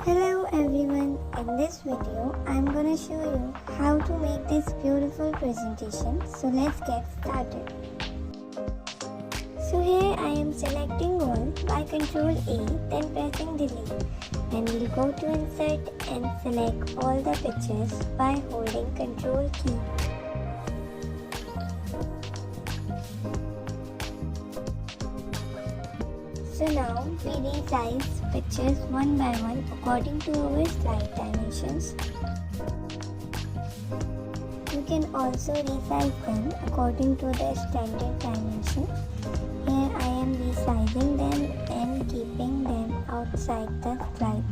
Hello everyone, in this video I'm gonna show you how to make this beautiful presentation. So let's get started. So here I am selecting all by Ctrl A, then pressing delete. Then we'll go to insert and select all the pictures by holding Ctrl key. So now we resize pictures one by one according to our slide dimensions. You can also resize them according to their standard dimensions. Here I am resizing them and keeping them outside the slide.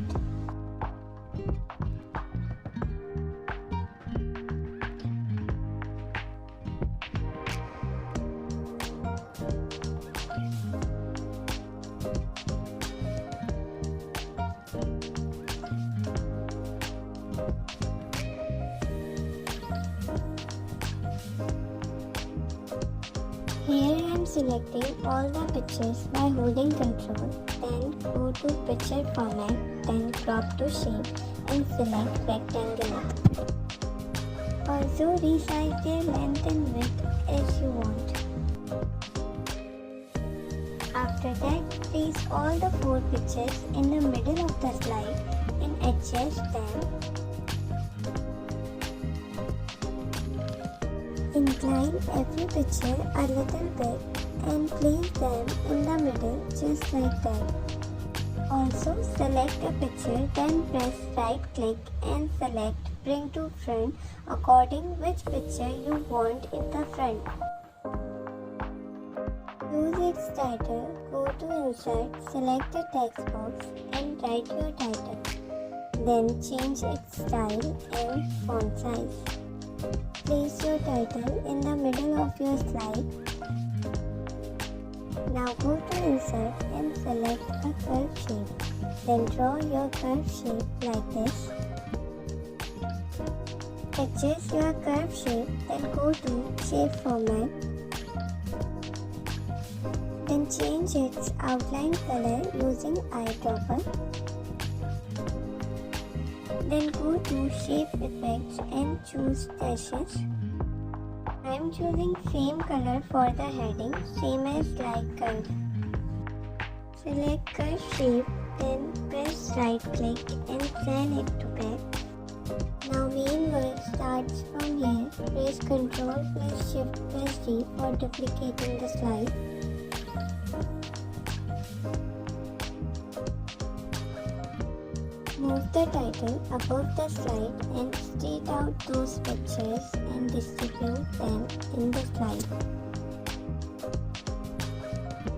Here I am selecting all the pictures by holding Ctrl, then go to picture format, then crop to shape and select rectangular. Also resize their length and width as you want. After that, place all the 4 pictures in the middle of the slide and adjust them. Incline every picture a little bit and place them in the middle just like that. Also select a picture, then press right click and select bring to front according which picture you want in the front. Choose its title, go to insert, select the text box and write your title. Then change its style and font size. Place your title in the middle of your slide. Now go to insert and select a curve shape. Then draw your curve shape like this. Adjust your curve shape, then go to shape format. Then change its outline color using eyedropper. Then go to shape effects and choose dashes. I am choosing same color for the heading, same as like curve. Select curve shape, then press right click and send it to back. Now main work starts from here. Press Ctrl plus Shift plus D for duplicating the slide. Move the title above the slide and straight out those pictures and distribute them in the slide.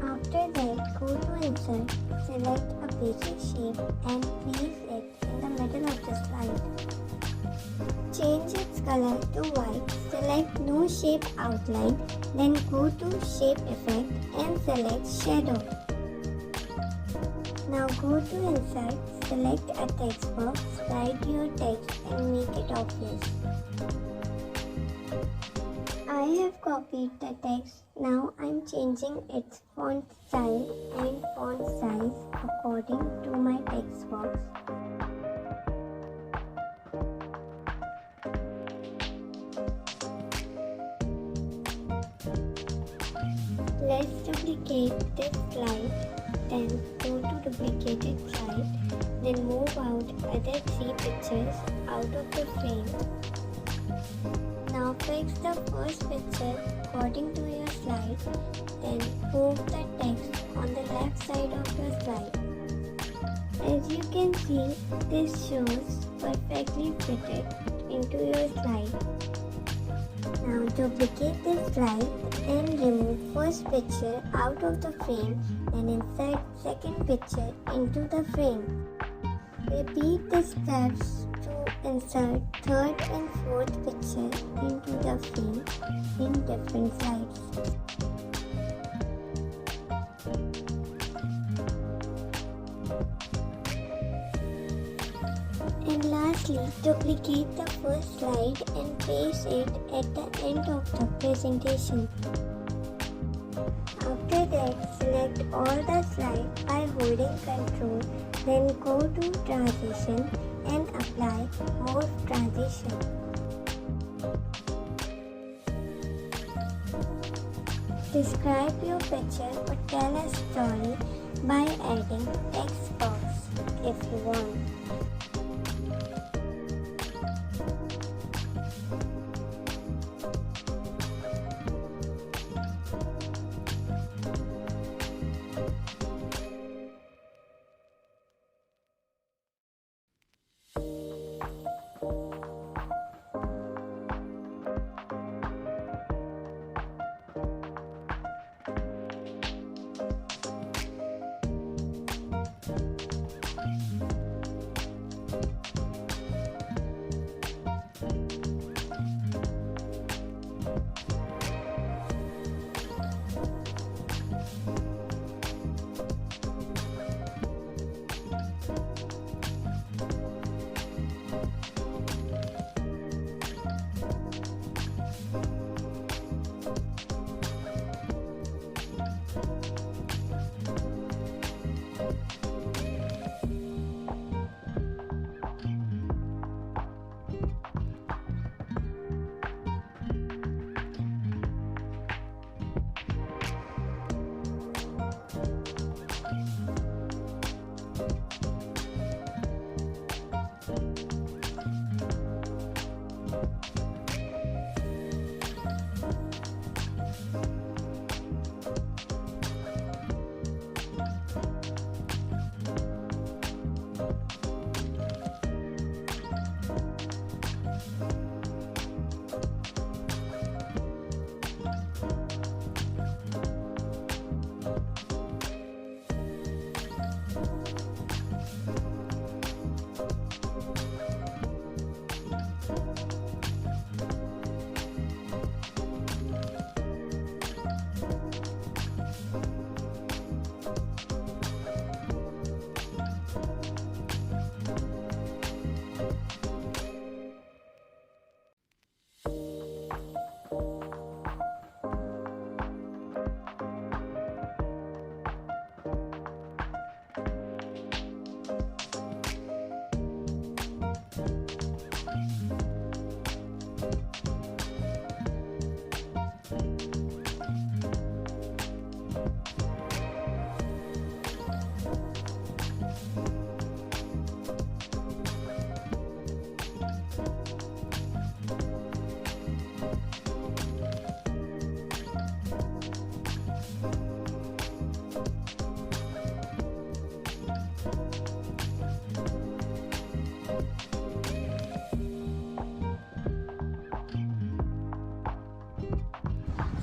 After that, go to insert, select a basic shape and place it in the middle of the slide. Change its color to white, select no shape outline, then go to shape effect and select shadow. Now go to insert, select a text box, write your text and make it obvious. I have copied the text. Now I am changing its font style and font size according to my text box. Let's duplicate this slide. Then go to duplicated slide, then move out other 3 pictures out of the frame. Now fix the first picture according to your slide, then move the text on the left side of your slide. As you can see, this shows perfectly fitted into your slide. Now duplicate this slide and remove first picture out of the frame and insert second picture into the frame. Repeat the steps to insert third and fourth picture into the frame in different slides. And lastly, duplicate the first slide and paste it at the end of the presentation. After that, select all the slides by holding Ctrl, Then go to transition and apply morph transition. Describe your picture or tell a story by adding text box if you want.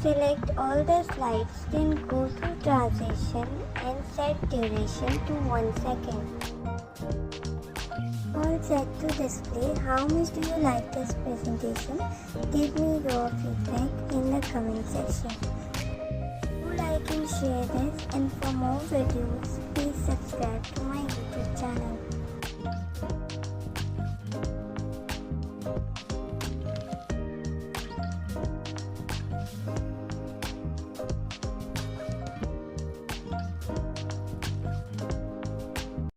Select all the slides, then go to transition and set duration to 1 second. All set to display. How much do you like this presentation? Give me your feedback in the comment section. Do like and share this, and for more videos, please subscribe to my YouTube channel.